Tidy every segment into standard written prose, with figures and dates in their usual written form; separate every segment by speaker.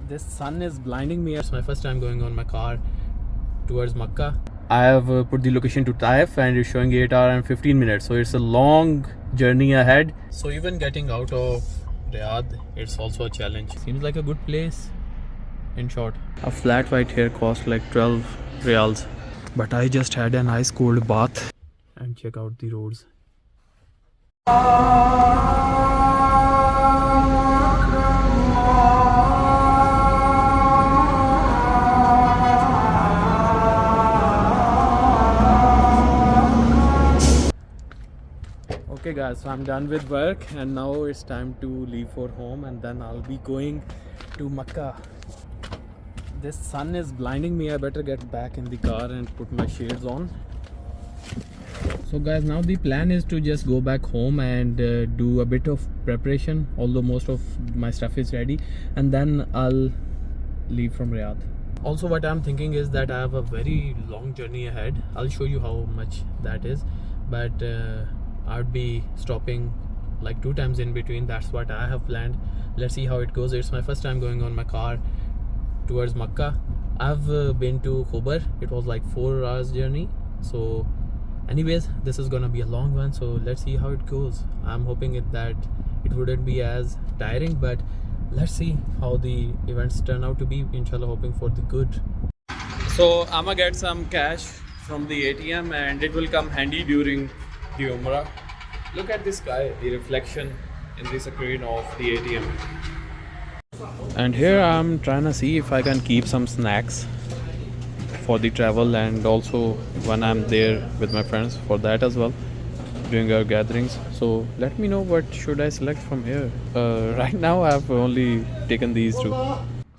Speaker 1: This sun is blinding me. It's my first time going on my car towards Makkah. I have put the location to Taif and it's showing 8 hours and 15 minutes. So it's a long journey ahead. So even getting out of Riyadh, it's also a challenge. Seems like a good place. In short, a flat white here cost like 12 riyals. But I just had an ice cold bath. And check out the roads. Okay guys, so I'm done with work and now it's time to leave for home and then I'll be going to Makkah. This sun is blinding me. I better get back in the car and put my shades on. So guys, now the plan is to just go back home and do a bit of preparation, although most of my stuff is ready, and then I'll leave from Riyadh. Also what I'm thinking is that I have a very long journey ahead. I'll show you how much that is, but I'd be stopping like 2 times in between. That's what I have planned. Let's see how it goes. It's my first time going on my car towards Makkah. I've been to Khobar. It was like 4 hours journey. So anyways, this is gonna be a long one, so let's see how it goes. I'm hoping that it wouldn't be as tiring, but let's see how the events turn out to be. Inshallah, hoping for the good. So I'm gonna get some cash from the ATM and it will come handy during the Umrah. Look at this sky, the reflection in the screen of the ATM. And here I'm trying to see if I can keep some snacks for the travel and also when I'm there with my friends for that as well during our gatherings. So let me know what should I select from here. Right now I've only taken these 2.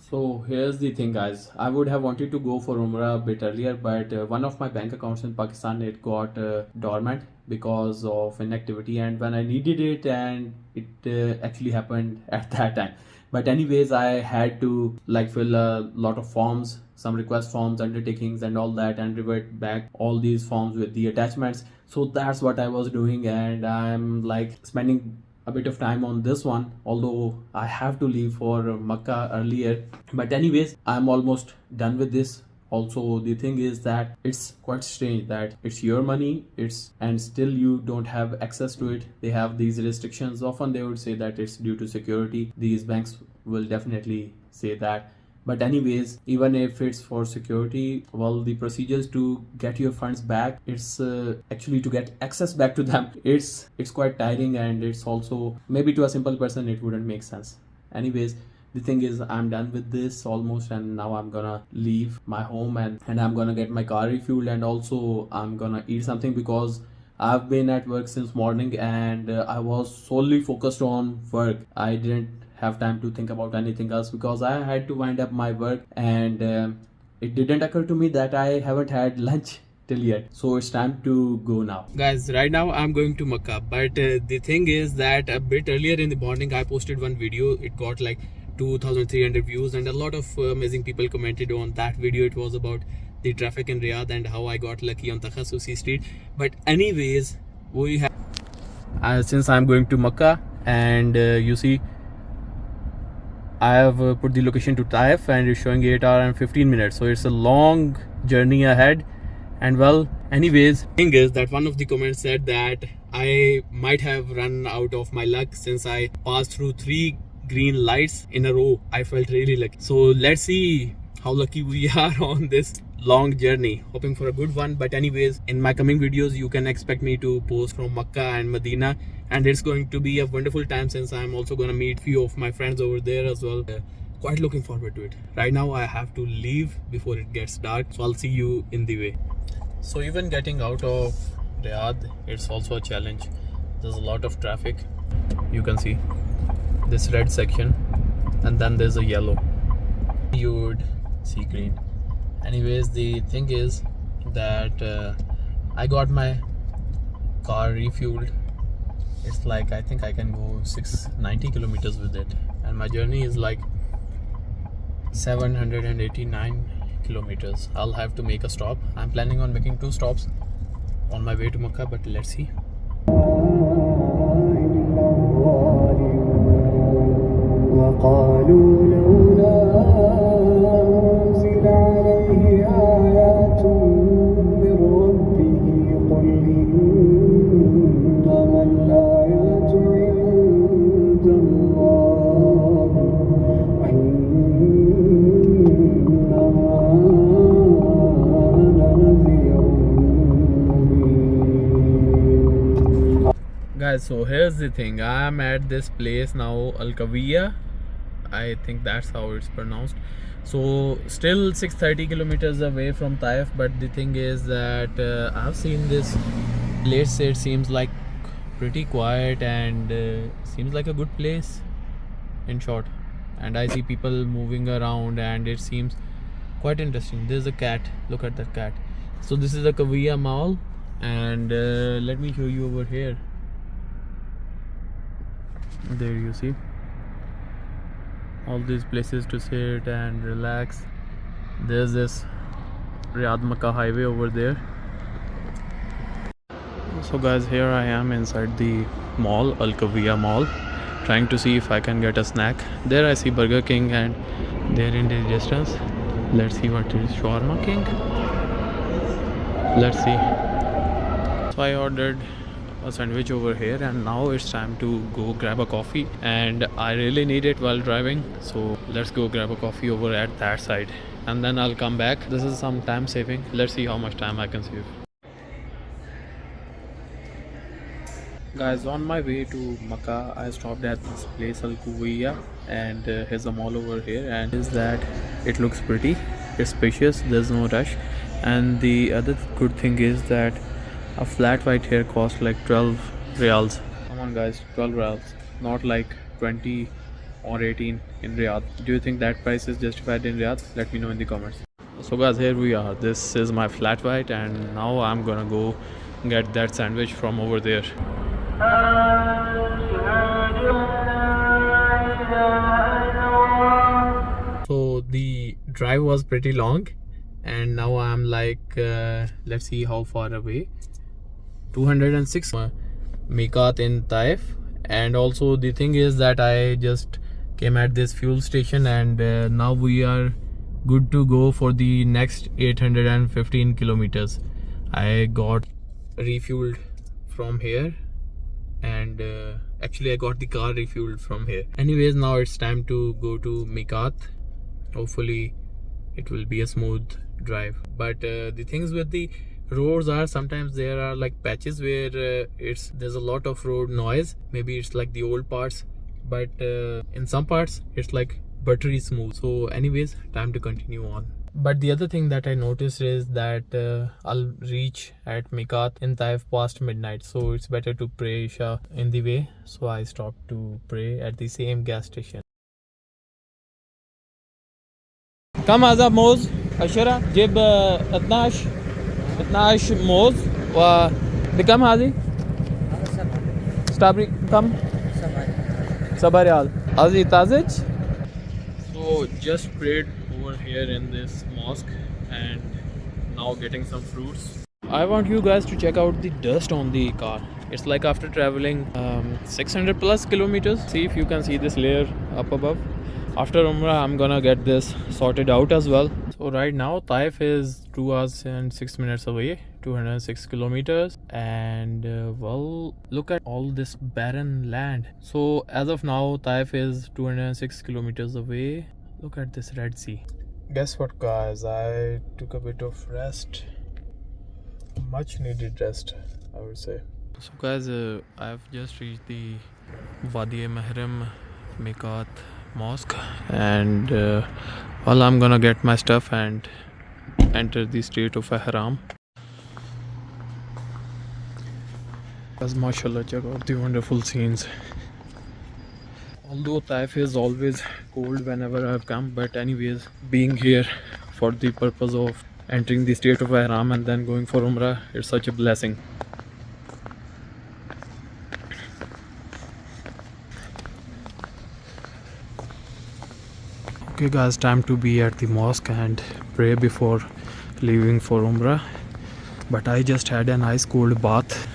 Speaker 1: So here's the thing guys, I would have wanted to go for Umrah a bit earlier, but one of my bank accounts in Pakistan, it got dormant because of inactivity, and when I needed it, and it actually happened at that time. But anyways, I had to like fill a lot of forms, some request forms, undertakings and all that, and revert back all these forms with the attachments. So that's what I was doing, and I'm like spending a bit of time on this one, although I have to leave for Makkah earlier. But anyways, I'm almost done with this. Also, the thing is that it's quite strange that it's your money, and still you don't have access to it. They have these restrictions. Often they would say that it's due to security. These banks will definitely say that. But anyways, even if it's for security, well, the procedures to get your funds back, it's actually to get access back to them. It's quite tiring, and it's also maybe to a simple person it wouldn't make sense. Anyways, the thing is I'm done with this almost, and now I'm gonna leave my home and I'm gonna get my car refueled, and also I'm gonna eat something because I've been at work since morning and I was solely focused on work. I didn't have time to think about anything else because I had to wind up my work, and it didn't occur to me that I haven't had lunch till yet. So it's time to go now. Guys, right now I'm going to Makkah, but the thing is that a bit earlier in the morning I posted one video. It got like 2,300 views and a lot of amazing people commented on that video. It was about the traffic in Riyadh and how I got lucky on Takhasusi Street. But anyways, we have since I'm going to Makkah, and you see I have put the location to Taif and it's showing 8 hours and 15 minutes. So it's a long journey ahead. And well, anyways, thing is that one of the comments said that I might have run out of my luck since I passed through 3 green lights in a row. I felt really lucky. So let's see how lucky we are on this long journey, hoping for a good one. But anyways, in my coming videos you can expect me to post from Makkah and Medina, and it's going to be a wonderful time since I'm also going to meet few of my friends over there as well. Quite looking forward to it. Right now I have to leave before it gets dark, so I'll see you in the way. So even getting out of Riyadh, it's also a challenge. There's a lot of traffic. You can see this red section, and then there's a yellow. You would see green. Anyways, the thing is that I got my car refueled. It's like I think I can go 690 kilometers with it, and my journey is like 789 kilometers. I'll have to make a stop. I'm planning on making 2 stops on my way to Makkah, but let's see. وقالوا لولا guys, so here's the thing. I'm at this place now, Al Kawiya. I think that's how it's pronounced. So still 630 kilometers away from Taif, but the thing is that I've seen this place. It seems like pretty quiet and seems like a good place, in short. And I see people moving around and it seems quite interesting. There's a cat. Look at that cat. So this is the Kawiya Mall, and let me show you over here. There you see all these places to sit and relax. There's this Riyadh Makkah highway over there. So guys, here I am inside the mall, Al Kawiya Mall, trying to see if I can get a snack. There I see Burger King, and there in the distance, let's see what is Shawarma King. Let's see. So I ordered a sandwich over here, and now it's time to go grab a coffee, and I really need it while driving, so let's go grab a coffee over at that side, and then I'll come back. This is some time saving. Let's see how much time I can save. Guys, on my way to Makkah, I stopped at this place Al Kawiya, and here's a mall over here, and is that it looks pretty, it's spacious, there's no rush, and the other good thing is that a flat white here costs like 12 riyals. Come on guys, 12 riyals, not like 20 or 18 in Riyadh. Do you think that price is justified in Riyadh? Let me know in the comments. So guys, here we are. This is my flat white, and now I'm gonna go get that sandwich from over there. So the drive was pretty long, and now I'm like let's see how far away. 206 Miqat in Taif. And also the thing is that I just came at this fuel station, and now we are good to go for the next 815 kilometers. I got refueled from here, and actually I got the car refueled from here. Anyways, now it's time to go to Miqat. Hopefully it will be a smooth drive, but the things with the roads are sometimes there are like patches where there's a lot of road noise. Maybe it's like the old parts, but in some parts it's like buttery smooth. So anyways, time to continue on. But the other thing that I noticed is that I'll reach at Miqat in Taif past midnight, so it's better to pray Isha in the way. So I stopped to pray at the same gas station. كم هذا موز 10 جيب 12 موز وبكم هذه؟ سترابري كم؟ 7 ريال هذه طازج. So just prayed over here in this mosque, and now getting some fruits. I want you guys to check out the dust on the car. It's like after traveling 600 plus kilometers. See if you can see this layer up above. After Umrah, I'm gonna get this sorted out as well. So right now Taif is 2 hours and 6 minutes away, 206 kilometers, and well, look at all this barren land. So as of now Taif is 206 kilometers away. Look at this Red Sea. Guess what guys, I took a bit of rest, much needed rest, I would say. So guys, I've just reached the Wadi Mahram Miqat mosque, and well, I'm gonna get my stuff and enter the state of Ihram. As mashallah, check out the wonderful scenes. Although Taif is always cold whenever I've come, but anyways, being here for the purpose of entering the state of Ihram and then going for Umrah, it's such a blessing. Okay guys, time to be at the mosque and pray before leaving for Umrah. But I just had an ice cold bath.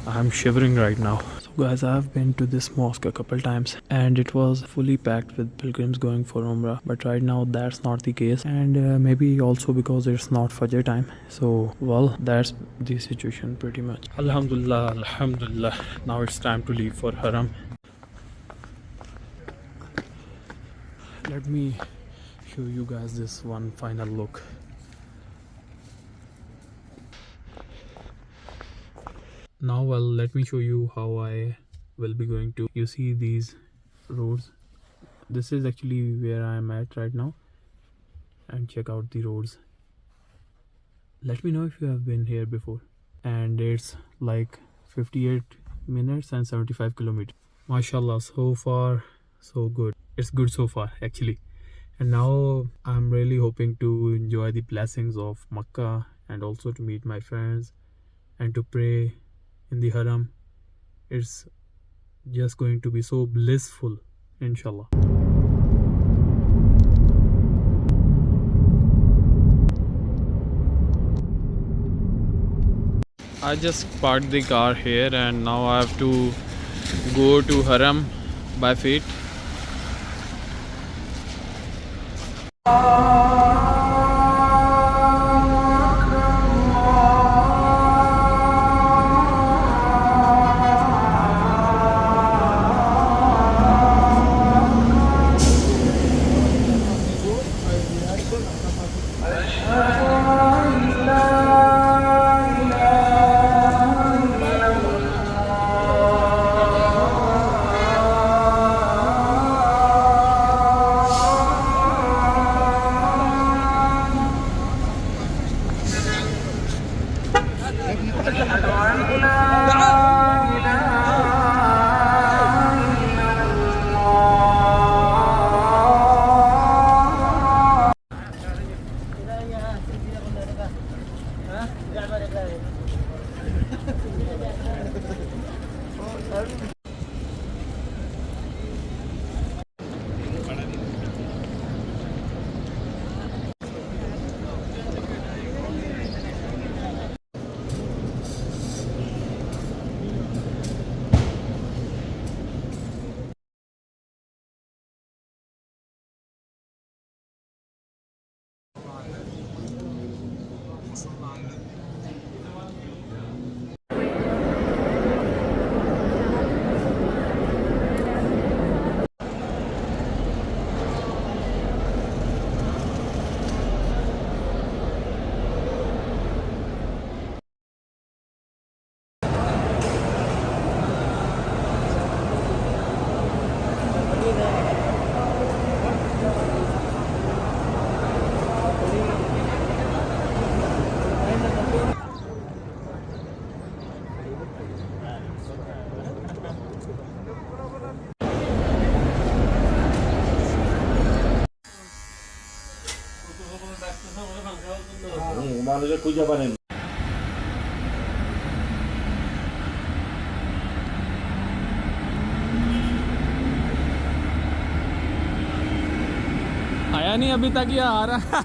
Speaker 1: I'm shivering right now. So guys, I've been to this mosque a couple times, and it was fully packed with pilgrims going for Umrah. But right now that's not the case, and maybe also because it's not Fajr time. So well, that's the situation pretty much. Alhamdulillah, Alhamdulillah. Now it's time to leave for Haram. Let me show you guys this one final look. Now, well, let me show you how I will be going to. You see these roads. This is actually where I am at right now, and check out the roads. Let me know if you have been here before. And it's like 58 minutes and 75 kilometers. Mashallah, so far so good. It's good so far actually. And now I'm really hoping to enjoy the blessings of Makkah and also to meet my friends and to pray in the Haram. It's just going to be so blissful, inshallah. I just parked the car here and now I have to go to Haram by feet.
Speaker 2: মানুষের খুঁজে পারেন
Speaker 1: आया नहीं अभी तक या आ रहा?